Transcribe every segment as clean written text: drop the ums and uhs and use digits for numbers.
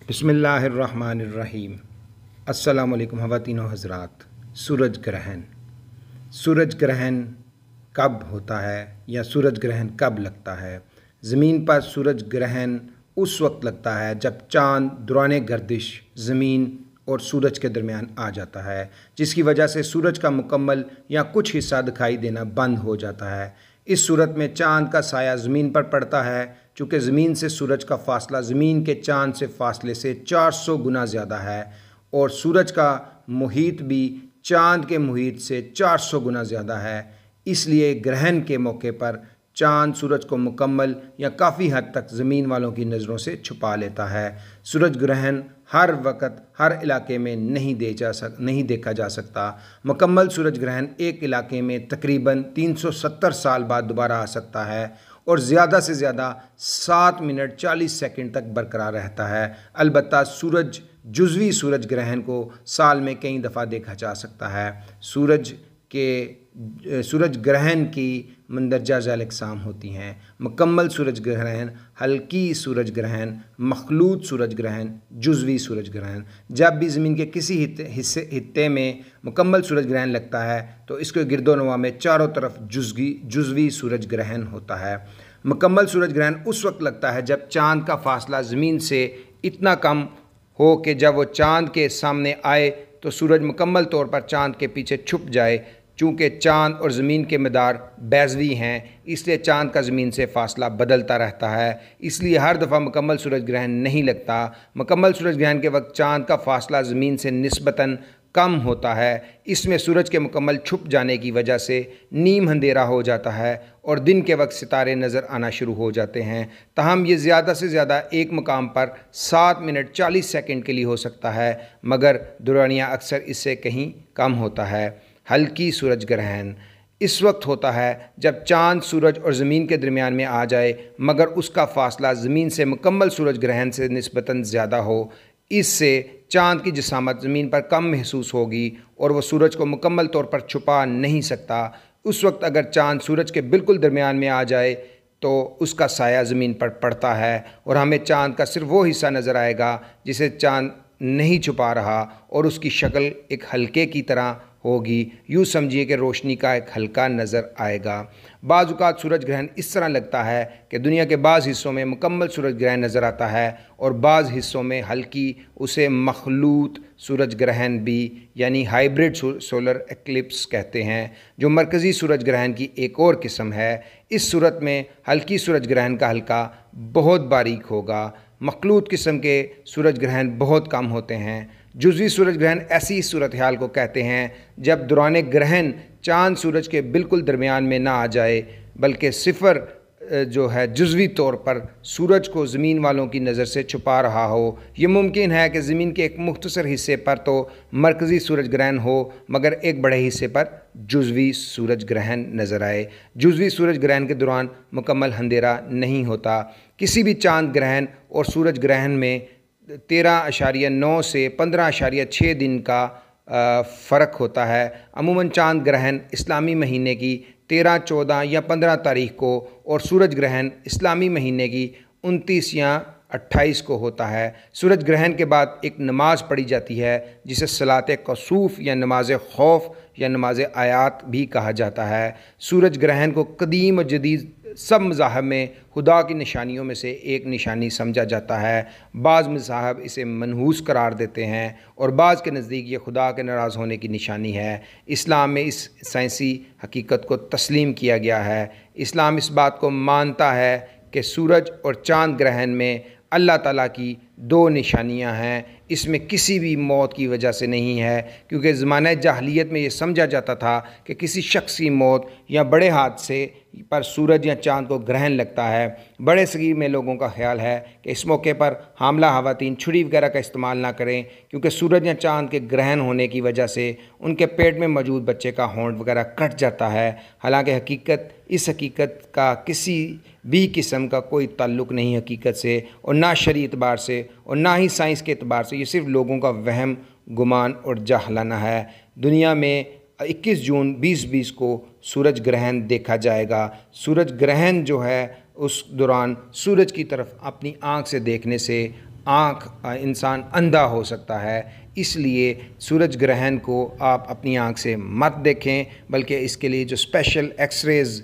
बिस्मिल्लाहिर्रहमानिर्रहीम। अस्सलाम वालेकुम ख़वातीन व हज़रात। सूरज ग्रहण कब होता है या सूरज ग्रहण कब लगता है? ज़मीन पर सूरज ग्रहण उस वक्त लगता है जब चाँद दौरान गर्दिश ज़मीन और सूरज के दरमियान आ जाता है, जिसकी वजह से सूरज का मुकम्मल या कुछ हिस्सा दिखाई देना बंद हो जाता है। इस सूरत में चाँद का साया ज़मीन पर पड़ता है। चूँकि ज़मीन से सूरज का फ़ासला ज़मीन के चाँद से फ़ासले से 400 गुना ज़्यादा है और सूरज का मुहीत भी चाँद के मुहीत से 400 गुना ज़्यादा है, इसलिए ग्रहण के मौके पर चाँद सूरज को मुकम्मल या काफ़ी हद तक ज़मीन वालों की नज़रों से छुपा लेता है। सूरज ग्रहण हर वक्त हर इलाके में नहीं देखा जा सकता। मुकम्मल सूरज ग्रहण एक इलाके में तकरीबन 370 साल बाद दोबारा आ सकता है और ज़्यादा से ज़्यादा 7 मिनट 40 सेकंड तक बरकरार रहता है। अलबत्ता जुज़वी सूरज ग्रहण को साल में कई दफ़ा देखा जा सकता है। सूरज ग्रहण की मंदरजा ज़ैल अक़साम होती हैं: मुकम्मल सूरज ग्रहण, हल्की सूरज ग्रहण, मखलूत सूरज ग्रहण, जुज़वी सूरज ग्रहण। जब भी ज़मीन के किसी हिस्से में मुकम्मल सूरज ग्रहण लगता है तो इसके गिरदोनवा में चारों तरफ जुज़वी सूरज ग्रहण होता है। मुकम्मल सूरज ग्रहण उस वक्त लगता है जब चाँद का फ़ासला ज़मीन से इतना कम हो कि जब वो चाँद के सामने आए तो सूरज मुकम्मल तौर पर चाँद के पीछे छुप जाए। चूँकि चाँद और ज़मीन के मदार बैज़वी हैं, इसलिए चाँद का ज़मीन से फ़ासला बदलता रहता है, इसलिए हर दफ़ा मुकम्मल सूरज ग्रहण नहीं लगता। मुकम्मल सूरज ग्रहण के वक्त चाँद का फ़ासला ज़मीन से निस्बतन कम होता है। इसमें सूरज के मुकम्मल छुप जाने की वजह से नीम अंधेरा हो जाता है और दिन के वक्त सितारे नज़र आना शुरू हो जाते हैं। ताहम ये ज़्यादा से ज़्यादा एक मुकाम पर 7 मिनट 40 सेकंड के लिए हो सकता है, मगर दुरानिया अक्सर इससे कहीं कम होता है। हल्की सूरज ग्रहण इस वक्त होता है जब चाँद सूरज और ज़मीन के दरमियान में आ जाए, मगर उसका फ़ासला ज़मीन से मुकम्मल सूरज ग्रहण से निस्बतन ज़्यादा हो। इससे चाँद की जिसामत ज़मीन पर कम महसूस होगी और वह सूरज को मुकम्मल तौर पर छुपा नहीं सकता। उस वक्त अगर चाँद सूरज के बिल्कुल दरमियान में आ जाए तो उसका साया ज़मीन पर पड़ता है और हमें चाँद का सिर्फ वो हिस्सा नज़र आएगा जिसे चाँद नहीं छुपा रहा और उसकी शक्ल एक हल्के की तरह होगी। यूँ समझिए कि रोशनी का एक हल्का नज़र आएगा। बाज़ औक़ात सूरज ग्रहण इस तरह लगता है कि दुनिया के बाज़ हिस्सों में मुकम्मल सूरज ग्रहण नज़र आता है और बाज़ हिस्सों में हल्की, उसे मखलूत सूरज ग्रहण भी यानी हाइब्रिड सोलर एक्लिप्स कहते हैं, जो मरकज़ी सूरज ग्रहण की एक और किस्म है। इस सूरत में हल्की सूरज ग्रहण का हल्का बहुत बारीक होगा। मखलूत किस्म के सूरज ग्रहण बहुत कम होते हैं। जुज़वी सूरज ग्रहण ऐसी सूरत हाल को कहते हैं जब दौरान ग्रहण चाँद सूरज के बिल्कुल दरमियान में ना आ जाए, बल्कि सिफर जो है जुज़वी तौर पर सूरज को ज़मीन वालों की नज़र से छुपा रहा हो। ये मुमकिन है कि ज़मीन के एक मुख्तसर हिस्से पर तो मरकज़ी सूरज ग्रहण हो, मगर एक बड़े हिस्से पर जुज़वी सूरज ग्रहण नज़र आए। जुज़वी सूरज ग्रहण के दौरान मुकम्मल अंधेरा नहीं होता। किसी भी चाँद ग्रहण और सूरज ग्रहण में 13.9 से 15.6 दिन का फ़र्क होता है। अमूमन चाँद ग्रहण इस्लामी महीने की 13, 14 या 15 तारीख को और सूरज ग्रहण इस्लामी महीने की 29 या 28 को होता है। सूरज ग्रहण के बाद एक नमाज़ पढ़ी जाती है जिसे सलात कसूफ़ या नमाज खौफ या नमाज आयात भी कहा जाता है। सूरज ग्रहण को कदीम और जदीद सब मज़ाहब में खुदा की निशानियों में से एक निशानी समझा जाता है। बाज़ मज़ाहब इसे मनहूस करार देते हैं और बाज़ के नज़दीक ये खुदा के नाराज़ होने की निशानी है। इस्लाम में इस साइंसी हकीकत को तस्लीम किया गया है। इस्लाम इस बात को मानता है कि सूरज और चाँद ग्रहण में अल्लाह ताला की 2 निशानियां हैं। इसमें किसी भी मौत की वजह से नहीं है, क्योंकि ज़माने जाहलियत में ये समझा जाता था कि किसी शख्स की मौत या बड़े हादसे पर सूरज या चाँद को ग्रहण लगता है। बड़े सगीर में लोगों का ख्याल है कि इस मौके पर हामला ख़वातीन छुरी वगैरह का इस्तेमाल ना करें, क्योंकि सूरज या चाँद के ग्रहण होने की वजह से उनके पेट में मौजूद बच्चे का होंठ वगैरह कट जाता है। हालांकि इस हकीकत का किसी भी किस्म का कोई ताल्लुक़ नहीं हकीकत से, और ना शरई एतबार से और ना ही साइंस के एतबार से। ये सिर्फ लोगों का वहम, गुमान और जाहलाना है। दुनिया में 21 जून 2020 को सूरज ग्रहण देखा जाएगा। सूरज ग्रहण जो है उस दौरान सूरज की तरफ अपनी आँख से देखने से آنکھ انسان اندھا ہو سکتا ہے۔ اس لیے سورج گرہن کو آپ اپنی آنکھ سے مت دیکھیں، بلکہ اس کے لیے جو اسپیشل ایکس ریز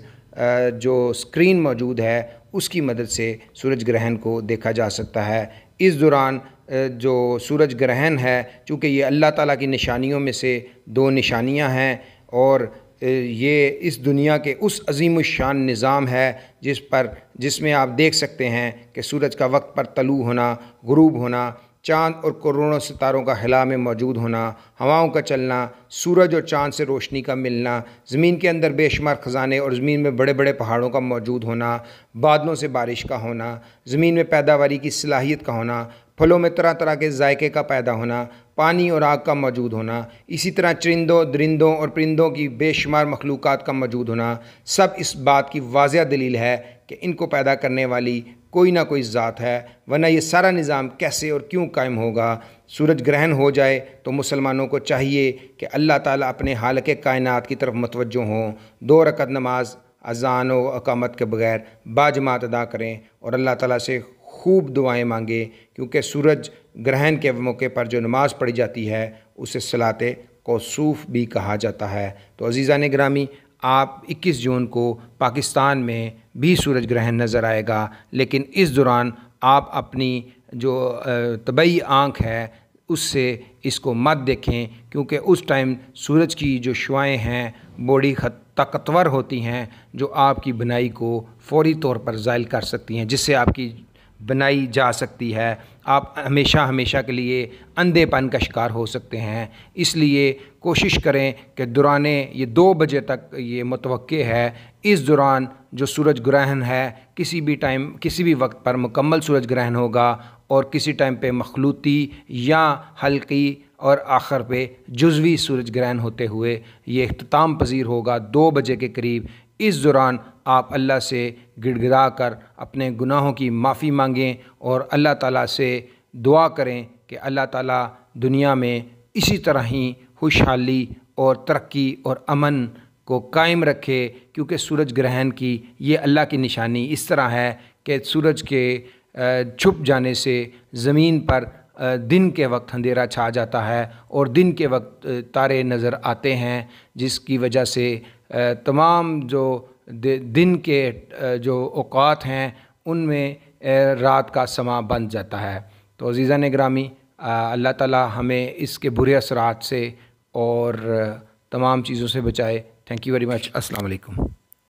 جو اسکرین موجود ہے اس کی مدد سے سورج گرہن کو دیکھا جا سکتا ہے۔ اس دوران جو سورج گرہن ہے، چونکہ یہ اللہ تعالیٰ کی نشانیوں میں سے 2 نشانیاں ہیں، اور یہ اس دنیا کے اس عظیم الشان نظام ہے جس میں آپ دیکھ سکتے ہیں کہ سورج کا وقت پر طلوع ہونا، غروب ہونا، چاند اور کروڑوں ستاروں کا خلا میں موجود ہونا، ہواؤں کا چلنا، سورج اور چاند سے روشنی کا ملنا، زمین کے اندر بے شمار خزانے اور زمین میں بڑے بڑے پہاڑوں کا موجود ہونا، بادلوں سے بارش کا ہونا، زمین میں پیداواری کی صلاحیت کا ہونا، پھلوں میں طرح طرح کے ذائقے کا پیدا ہونا، پانی اور آگ کا موجود ہونا، اسی طرح چرندوں، درندوں اور پرندوں کی بے شمار مخلوقات کا موجود ہونا، سب اس بات کی واضح دلیل ہے کہ ان کو پیدا کرنے والی کوئی نہ کوئی ذات ہے، ورنہ یہ سارا نظام کیسے اور کیوں قائم ہوگا؟ سورج گرہن ہو جائے تو مسلمانوں کو چاہیے کہ اللہ تعالیٰ اپنے خالق کائنات کی طرف متوجہ ہوں، 2 رکعت نماز اذان و اقامت کے بغیر باجماعت ادا کریں اور اللہ تعالیٰ سے خوب دعائیں مانگیں، کیونکہ سورج گرہن کے موقع پر جو نماز پڑھی جاتی ہے اسے صلاۃ کسوف بھی کہا جاتا ہے۔ تو عزیزان گرامی، آپ 21 جون کو پاکستان میں بھی سورج گرہن نظر آئے گا، لیکن اس دوران آپ اپنی جو طبعی آنکھ ہے اس سے اس کو مت دیکھیں، کیونکہ اس ٹائم سورج کی جو شعاعیں ہیں بڑی طاقتور ہوتی ہیں، جو آپ کی بینائی کو فوری طور پر زائل کر سکتی ہیں، جس سے آپ کی بنائی جا سکتی ہے، آپ ہمیشہ کے لیے اندھے پن کا شکار ہو سکتے ہیں۔ اس لیے کوشش کریں کہ دوران یہ 2 بجے تک یہ متوقع ہے، اس دوران جو سورج گرہن ہے کسی بھی وقت پر مکمل سورج گرہن ہوگا، اور کسی ٹائم پہ مخلوطی یا حلقی اور آخر پہ جزوی سورج گرہن ہوتے ہوئے یہ اختتام پذیر ہوگا 2 بجے کے قریب۔ اس دوران آپ اللہ سے گڑ گڑا کر اپنے گناہوں کی معافی مانگیں اور اللہ تعالیٰ سے دعا کریں کہ اللہ تعالیٰ دنیا میں اسی طرح ہی خوشحالی اور ترقی اور امن کو قائم رکھے، کیونکہ سورج گرہن کی یہ اللہ کی نشانی اس طرح ہے کہ سورج کے چھپ جانے سے زمین پر دن کے وقت اندھیرا چھا جاتا ہے اور دن کے وقت تارے نظر آتے ہیں، جس کی وجہ سے تمام جو دن کے جو اوقات ہیں ان میں رات کا سماں بن جاتا ہے۔ تو عزیزان گرامی، اللہ تعالی ہمیں اس کے برے اثرات سے اور تمام چیزوں سے بچائے۔ Thank you very much. السلام علیکم۔